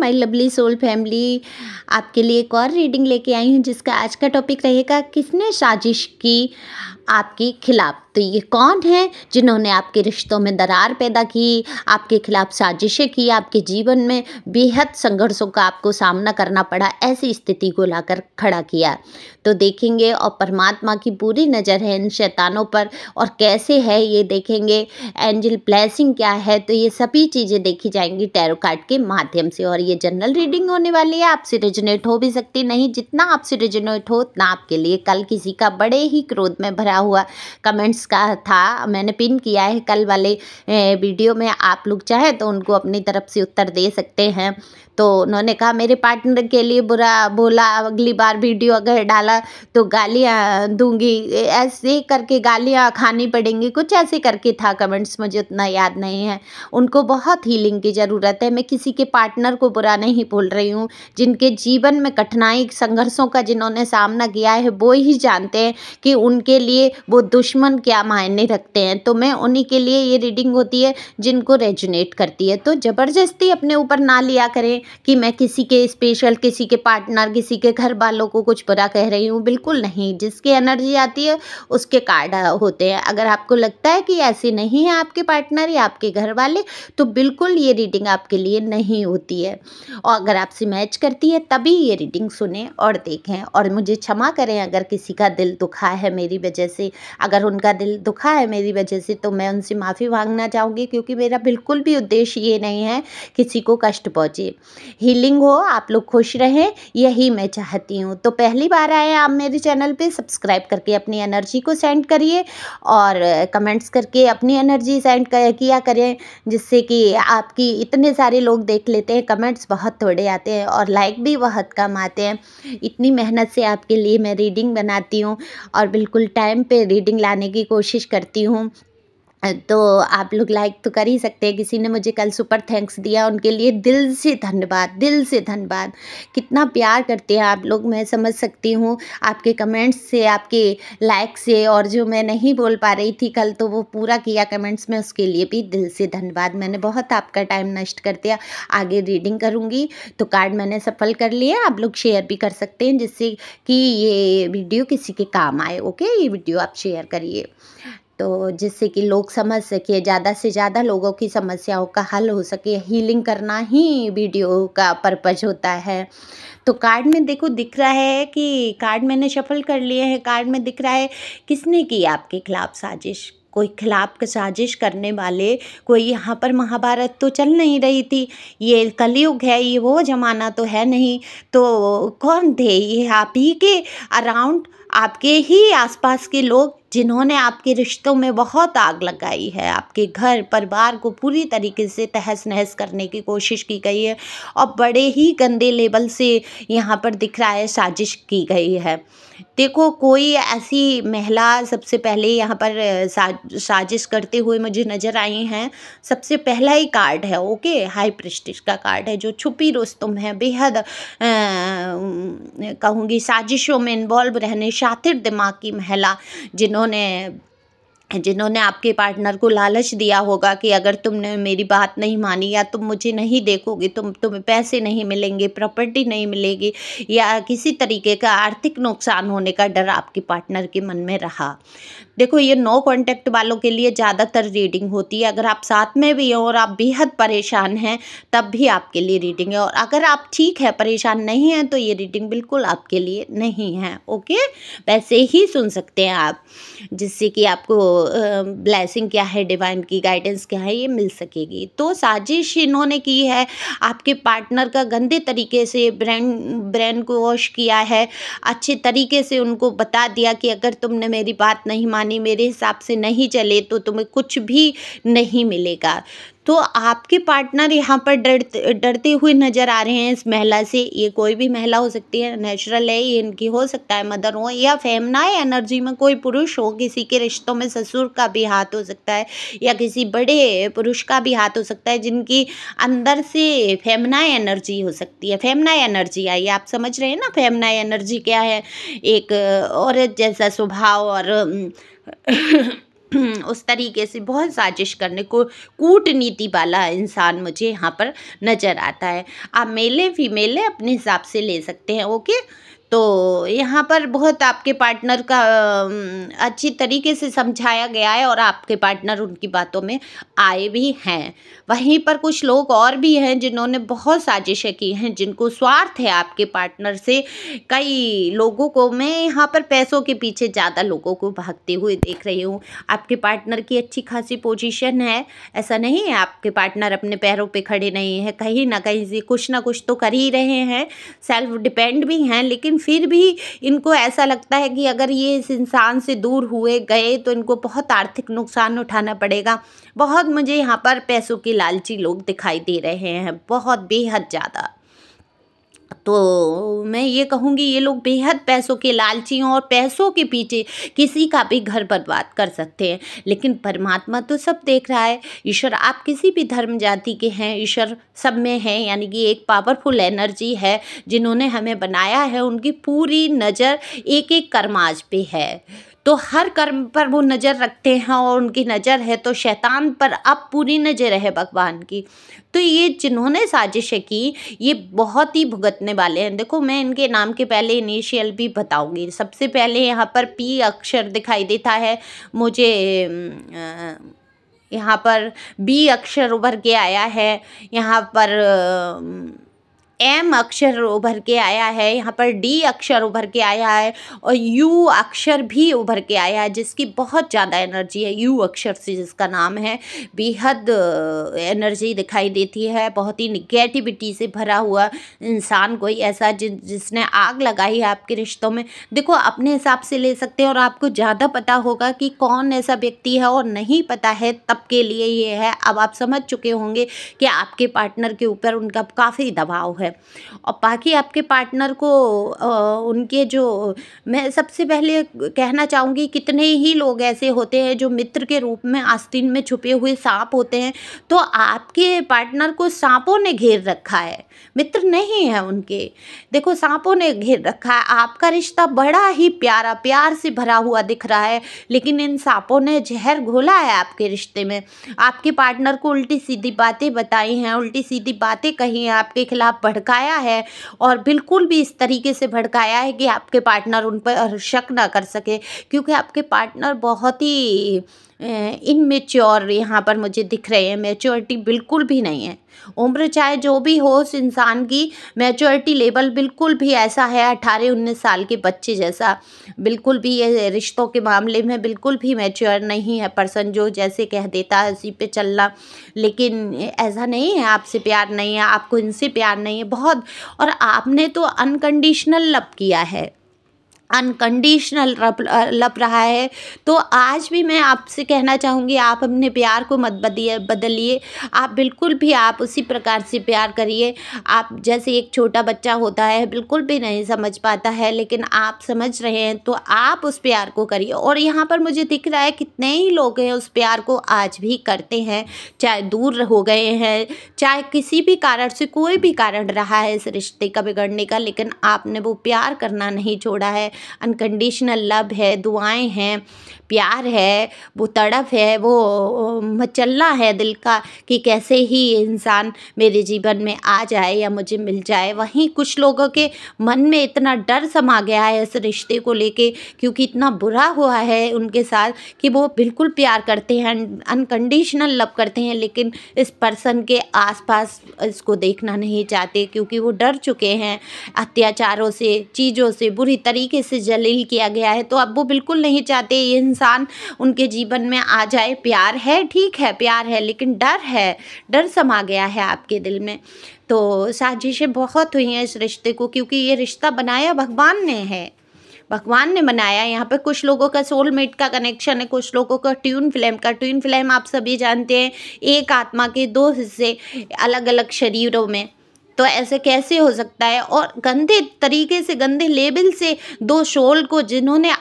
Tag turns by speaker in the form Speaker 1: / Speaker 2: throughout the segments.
Speaker 1: My lovely soul family. आपके लिए एक और रीडिंग लेके आई हूँ जिसका आज का टॉपिक रहेगा किसने साजिश की आपके खिलाफ। तो ये कौन है जिन्होंने आपके रिश्तों में दरार पैदा की, आपके खिलाफ साजिशें की, आपके जीवन में बेहद संघर्षों का आपको सामना करना पड़ा, ऐसी स्थिति को लाकर खड़ा किया। तो देखेंगे और परमात्मा की पूरी नज़र है इन शैतानों पर और कैसे है ये देखेंगे। एंजल ब्लेसिंग क्या है, तो ये सभी चीज़ें देखी जाएंगी टैरो कार्ड के माध्यम से। और ये जनरल रीडिंग होने वाली है, आपसे रेजोनेट हो भी सकती नहीं। जितना आपसे रेजोनेट हो उतना आपके लिए। कल किसी का बड़े ही क्रोध में भरा हुआ कमेंट्स का था, मैंने पिन किया है कल वाले वीडियो में। आप लोग चाहे तो उनको अपनी तरफ से उत्तर दे सकते हैं। तो उन्होंने कहा मेरे पार्टनर के लिए बुरा बोला, अगली बार वीडियो अगर डाला तो गालियाँ दूंगी, ऐसे करके गालियाँ खानी पड़ेंगी, कुछ ऐसे करके था कमेंट्स, मुझे उतना याद नहीं है। उनको बहुत हीलिंग की ज़रूरत है। मैं किसी के पार्टनर को बुरा नहीं बोल रही हूँ। जिनके जीवन में कठिनाई संघर्षों का जिन्होंने सामना किया है वो ही जानते हैं कि उनके लिए वो दुश्मन क्या मायने रखते हैं। तो मैं उन्हीं के लिए ये रीडिंग होती है जिनको रेजोनेट करती है। तो ज़बरदस्ती अपने ऊपर ना लिया करें कि मैं किसी के स्पेशल, किसी के पार्टनर, किसी के घर वालों को कुछ बुरा कह रही हूँ, बिल्कुल नहीं। जिसकी एनर्जी आती है उसके कार्ड होते हैं। अगर आपको लगता है कि ऐसे नहीं है आपके पार्टनर या आपके घर वाले, तो बिल्कुल ये रीडिंग आपके लिए नहीं होती है। और अगर आपसे मैच करती है तभी ये रीडिंग सुने और देखें। और मुझे क्षमा करें अगर किसी का दिल दुखा है मेरी वजह से, अगर उनका दिल दुखा है मेरी वजह से तो मैं उनसे माफ़ी मांगना चाहूँगी, क्योंकि मेरा बिल्कुल भी उद्देश्य ये नहीं है किसी को कष्ट पहुँचे। हीलिंग हो, आप लोग खुश रहें, यही मैं चाहती हूँ। तो पहली बार आए आप मेरे चैनल पे, सब्सक्राइब करके अपनी एनर्जी को सेंड करिए और कमेंट्स करके अपनी एनर्जी सेंड किया करें, जिससे कि आपकी इतने सारे लोग देख लेते हैं। कमेंट्स बहुत थोड़े आते हैं और लाइक भी बहुत कम आते हैं। इतनी मेहनत से आपके लिए मैं रीडिंग बनाती हूँ और बिल्कुल टाइम पे रीडिंग लाने की कोशिश करती हूँ। तो आप लोग लाइक तो कर ही सकते हैं। किसी ने मुझे कल सुपर थैंक्स दिया, उनके लिए दिल से धन्यवाद, दिल से धन्यवाद। कितना प्यार करते हैं आप लोग, मैं समझ सकती हूँ आपके कमेंट्स से, आपके लाइक से। और जो मैं नहीं बोल पा रही थी कल, तो वो पूरा किया कमेंट्स में, उसके लिए भी दिल से धन्यवाद। मैंने बहुत आपका टाइम नष्ट कर दिया। आगे रीडिंग करूँगी तो कार्ड मैंने सफल कर लिया। आप लोग शेयर भी कर सकते हैं जिससे कि ये वीडियो किसी के काम आए। ओके, ये वीडियो आप शेयर करिए तो जिससे कि लोग समझ सके, ज़्यादा से ज़्यादा लोगों की समस्याओं का हल हो सके। हीलिंग करना ही वीडियो का पर्पज होता है। तो कार्ड में देखो दिख रहा है कि कार्ड मैंने शफल कर लिए हैं। कार्ड में दिख रहा है किसने की आपके खिलाफ साजिश। कोई खिलाफ साजिश करने वाले, कोई यहाँ पर महाभारत तो चल नहीं रही थी, ये कलयुग है, ये वो ज़माना तो है नहीं। तो कौन थे ये? आप ही के अराउंड, आपके ही आसपास के लोग जिन्होंने आपके रिश्तों में बहुत आग लगाई है। आपके घर परिवार को पूरी तरीके से तहस नहस करने की कोशिश की गई है और बड़े ही गंदे लेवल से यहाँ पर दिख रहा है साजिश की गई है। देखो कोई ऐसी महिला सबसे पहले यहाँ पर साजिश करते हुए मुझे नज़र आई हैं। सबसे पहला ही कार्ड है, ओके, हाई प्रेस्टिज का कार्ड है, जो छुपी रुस्तुम है, बेहद कहूँगी साजिशों में इन्वॉल्व रहने, शातिर दिमाग की महिला, जिन्होंने आपके पार्टनर को लालच दिया होगा कि अगर तुमने मेरी बात नहीं मानी या तुम मुझे नहीं देखोगे, तुम्हें पैसे नहीं मिलेंगे, प्रॉपर्टी नहीं मिलेगी, या किसी तरीके का आर्थिक नुकसान होने का डर आपके पार्टनर के मन में रहा। देखो ये नो कांटेक्ट वालों के लिए ज़्यादातर रीडिंग होती है। अगर आप साथ में भी हो और आप बेहद परेशान हैं तब भी आपके लिए रीडिंग है। और अगर आप ठीक है, परेशान नहीं हैं, तो ये रीडिंग बिल्कुल आपके लिए नहीं है। ओके, वैसे ही सुन सकते हैं आप, जिससे कि आपको ब्लेसिंग क्या है, डिवाइन की गाइडेंस क्या है, ये मिल सकेगी। तो साजिश इन्होंने की है, आपके पार्टनर का गंदे तरीके से ब्रेन को वॉश किया है, अच्छे तरीके से उनको बता दिया कि अगर तुमने मेरी बात नहीं मानी, मेरे हिसाब से नहीं चले, तो तुम्हें कुछ भी नहीं मिलेगा। तो आपके पार्टनर यहाँ पर डरते हुए नज़र आ रहे हैं इस महिला से। ये कोई भी महिला हो सकती है, नेचुरल है ये, इनकी हो सकता है मदर हो या फेमनाई एनर्जी में कोई पुरुष हो। किसी के रिश्तों में ससुर का भी हाथ हो सकता है या किसी बड़े पुरुष का भी हाथ हो सकता है, जिनकी अंदर से फेमनाई एनर्जी हो सकती है। फेमनाई एनर्जी आई, आप समझ रहे हैं ना फेमनाई एनर्जी क्या है? एक औरत जैसा स्वभाव और उस तरीके से बहुत साजिश करने को कूटनीति वाला इंसान मुझे यहाँ पर नज़र आता है। आप मेल है फीमेल है अपने हिसाब से ले सकते हैं। ओके, तो यहाँ पर बहुत आपके पार्टनर का अच्छी तरीके से समझाया गया है और आपके पार्टनर उनकी बातों में आए भी हैं। वहीं पर कुछ लोग और भी हैं जिन्होंने बहुत साजिशें की हैं, जिनको स्वार्थ है आपके पार्टनर से। कई लोगों को मैं यहाँ पर पैसों के पीछे ज़्यादा लोगों को भागते हुए देख रही हूँ। आपके पार्टनर की अच्छी खासी पोजीशन है, ऐसा नहीं है आपके पार्टनर अपने पैरों पे खड़े नहीं है, कहीं ना कहीं से कुछ ना कुछ तो कर ही रहे हैं, सेल्फ डिपेंड भी हैं। लेकिन फिर भी इनको ऐसा लगता है कि अगर ये इस इंसान से दूर हुए गए तो इनको बहुत आर्थिक नुकसान उठाना पड़ेगा। बहुत मुझे यहाँ पर पैसों के लालची लोग दिखाई दे रहे हैं, बहुत बेहद ज़्यादा। तो मैं ये कहूँगी ये लोग बेहद पैसों के लालची हैं और पैसों के पीछे किसी का भी घर बर्बाद कर सकते हैं। लेकिन परमात्मा तो सब देख रहा है। ईश्वर, आप किसी भी धर्म जाति के हैं, ईश्वर सब में है, यानी कि एक पावरफुल एनर्जी है जिन्होंने हमें बनाया है। उनकी पूरी नज़र एक एक कर्माज पे है, तो हर कर्म पर वो नज़र रखते हैं और उनकी नज़र है तो शैतान पर अब पूरी नज़र है भगवान की। तो ये जिन्होंने साजिशें की ये बहुत ही भुगतने वाले हैं। देखो, मैं इनके नाम के पहले इनिशियल भी बताऊंगी। सबसे पहले यहाँ पर पी अक्षर दिखाई देता है मुझे, यहाँ पर बी अक्षर उभर के आया है, यहाँ पर एम अक्षर उभर के आया है, यहाँ पर डी अक्षर उभर के आया है और यू अक्षर भी उभर के आया है, जिसकी बहुत ज़्यादा एनर्जी है। यू अक्षर से जिसका नाम है, बेहद एनर्जी दिखाई देती है, बहुत ही निगेटिविटी से भरा हुआ इंसान कोई ऐसा जिसने आग लगाई है आपके रिश्तों में। देखो, अपने हिसाब से ले सकते हैं और आपको ज़्यादा पता होगा कि कौन ऐसा व्यक्ति है, और नहीं पता है तब के लिए ये है। अब आप समझ चुके होंगे कि आपके पार्टनर के ऊपर उनका काफ़ी दबाव है। और बाकी आपके पार्टनर को उनके जो, मैं सबसे पहले कहना चाहूँगी, कितने ही लोग ऐसे होते हैं जो मित्र के रूप में आस्तीन में छुपे हुए सांप होते हैं। तो आपके पार्टनर को सांपों ने घेर रखा है, मित्र नहीं है उनके। देखो, सांपों ने घेर रखा है। आपका रिश्ता बड़ा ही प्यारा, प्यार से भरा हुआ दिख रहा है, लेकिन इन सांपों ने जहर घोला है आपके रिश्ते में। आपके पार्टनर को उल्टी सीधी बातें बताई हैं, उल्टी सीधी बातें कही हैं, आपके खिलाफ भड़काया है, और बिल्कुल भी इस तरीके से भड़काया है कि आपके पार्टनर उन पर शक ना कर सके। क्योंकि आपके पार्टनर बहुत ही इनमेच्योर यहाँ पर मुझे दिख रहे हैं, मैच्योरिटी बिल्कुल भी नहीं है। उम्र चाहे जो भी हो, उस इंसान की मैच्योरिटी लेवल बिल्कुल भी ऐसा है 18-19 साल के बच्चे जैसा। बिल्कुल भी ये रिश्तों के मामले में बिल्कुल भी मैच्योर नहीं है पर्सन, जो जैसे कह देता है उसी पे चलना। लेकिन ऐसा नहीं है आपसे प्यार नहीं है, आपको इनसे प्यार नहीं है बहुत। और आपने तो अनकंडीशनल लव किया है, अनकंडीशनल लव रहा है। तो आज भी मैं आपसे कहना चाहूँगी, आप अपने प्यार को मत बदलिए। आप बिल्कुल भी आप उसी प्रकार से प्यार करिए। आप जैसे एक छोटा बच्चा होता है, बिल्कुल भी नहीं समझ पाता है, लेकिन आप समझ रहे हैं तो आप उस प्यार को करिए। और यहाँ पर मुझे दिख रहा है कितने ही लोग हैं उस प्यार को आज भी करते हैं, चाहे दूर हो गए हैं, चाहे किसी भी कारण से, कोई भी कारण रहा है इस रिश्ते का बिगड़ने का, लेकिन आपने वो प्यार करना नहीं छोड़ा है। अनकंडीशनल लव है, दुआएं हैं, प्यार है, वो तड़प है, वो मचलना है दिल का कि कैसे ही इंसान मेरे जीवन में आ जाए या मुझे मिल जाए। वहीं कुछ लोगों के मन में इतना डर समा गया है इस रिश्ते को लेके, क्योंकि इतना बुरा हुआ है उनके साथ कि वो बिल्कुल प्यार करते हैं, अनकंडीशनल लव करते हैं, लेकिन इस पर्सन के आसपास इसको देखना नहीं चाहते, क्योंकि वो डर चुके हैं अत्याचारों से, चीज़ों से, बुरी तरीके से जलील किया गया है। तो अब वो बिल्कुल नहीं चाहते ये इंसान उनके जीवन में आ जाए। प्यार है, ठीक है, प्यार है, लेकिन डर है, डर समा गया है आपके दिल में। तो साजिशें बहुत हुई हैं इस रिश्ते को, क्योंकि ये रिश्ता बनाया भगवान ने है, भगवान ने बनाया। यहाँ पे कुछ लोगों का सोलमेट का कनेक्शन है, कुछ लोगों का ट्विन फ्लेम का। ट्विन फ्लेम आप सभी जानते हैं, एक आत्मा के दो हिस्से अलग अलग शरीरों में। तो ऐसे कैसे हो सकता है? और गंदे तरीके से, गंदे लेवल से दो सोल को, जिन्होंने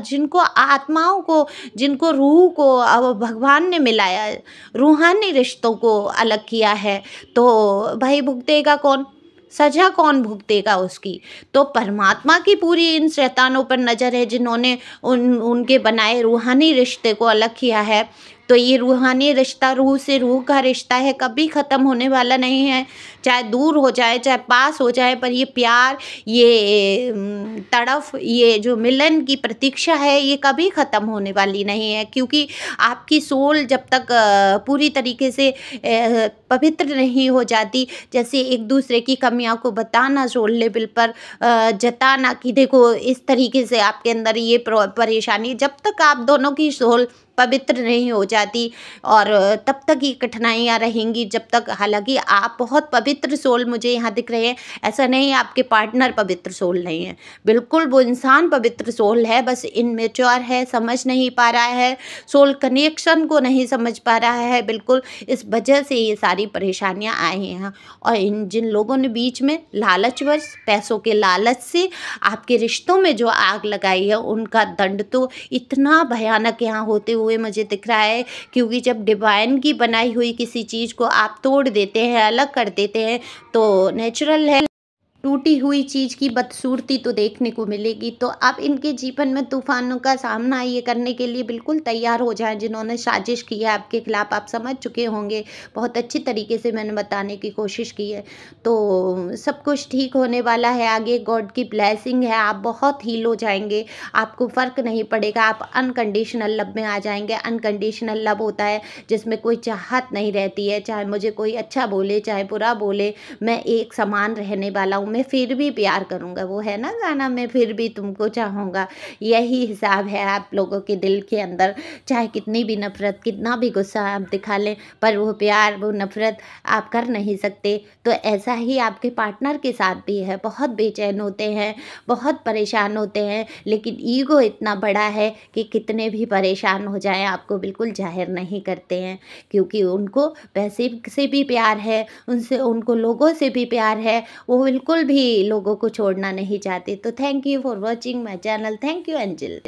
Speaker 1: जिनको आत्माओं को, जिनको रूह को अब भगवान ने मिलाया, रूहानी रिश्तों को अलग किया है, तो भाई भुगतेगा कौन? सज़ा कौन भुगतेगा उसकी? तो परमात्मा की पूरी इन शैतानों पर नज़र है जिन्होंने उनके बनाए रूहानी रिश्ते को अलग किया है। तो ये रूहानी रिश्ता रूह से रूह का रिश्ता है, कभी ख़त्म होने वाला नहीं है। चाहे दूर हो जाए, चाहे पास हो जाए, पर ये प्यार, ये तड़फ, ये जो मिलन की प्रतीक्षा है, ये कभी ख़त्म होने वाली नहीं है। क्योंकि आपकी सोल जब तक पूरी तरीके से पवित्र नहीं हो जाती, जैसे एक दूसरे की कमियों को बताना सोल लेवल पर, जताना कि देखो इस तरीके से आपके अंदर ये परेशानी, जब तक आप दोनों की सोल पवित्र नहीं हो जाती, और तब तक ये कठिनाइयाँ रहेंगी जब तक। हालांकि आप बहुत पवित्र सोल मुझे यहाँ दिख रहे हैं, ऐसा नहीं है आपके पार्टनर पवित्र सोल नहीं है, बिल्कुल वो इंसान पवित्र सोल है, बस इनमेच्योर है, समझ नहीं पा रहा है, सोल कनेक्शन को नहीं समझ पा रहा है बिल्कुल। इस वजह से ये सारी परेशानियाँ आई हैं। और जिन लोगों ने बीच में लालचवश, पैसों के लालच से आपके रिश्तों में जो आग लगाई है, उनका दंड तो इतना भयानक यहाँ होते हुए मुझे दिख रहा है। क्योंकि जब डिवाइन की बनाई हुई किसी चीज़ को आप तोड़ देते हैं, अलग कर देते हैं, तो नेचुरल है टूटी हुई चीज़ की बदसूरती तो देखने को मिलेगी। तो आप इनके जीवन में तूफ़ानों का सामना ये करने के लिए बिल्कुल तैयार हो जाएं। जिन्होंने साजिश की है आपके खिलाफ़, आप समझ चुके होंगे, बहुत अच्छी तरीके से मैंने बताने की कोशिश की है। तो सब कुछ ठीक होने वाला है, आगे गॉड की ब्लेसिंग है, आप बहुत हील हो जाएंगे, आपको फ़र्क नहीं पड़ेगा, आप अनकंडीशनल लव में आ जाएंगे। अनकंडीशनल लव होता है जिसमें कोई चाहत नहीं रहती है, चाहे मुझे कोई अच्छा बोले चाहे बुरा बोले, मैं एक समान रहने वाला हूँ, मैं फिर भी प्यार करूँगा। वो है ना गाना, मैं फिर भी तुमको चाहूँगा, यही हिसाब है आप लोगों के दिल के अंदर। चाहे कितनी भी नफ़रत, कितना भी गुस्सा आप दिखा लें, पर वो प्यार, वो नफ़रत आप कर नहीं सकते। तो ऐसा ही आपके पार्टनर के साथ भी है, बहुत बेचैन होते हैं, बहुत परेशान होते हैं, लेकिन ईगो इतना बड़ा है कि कितने भी परेशान हो जाएं आपको बिल्कुल जाहिर नहीं करते हैं। क्योंकि उनको पैसे से भी प्यार है, उनसे, उनको लोगों से भी प्यार है, वो बिल्कुल भी लोगों को छोड़ना नहीं चाहते। तो thank you for watching my channel. Thank you angel.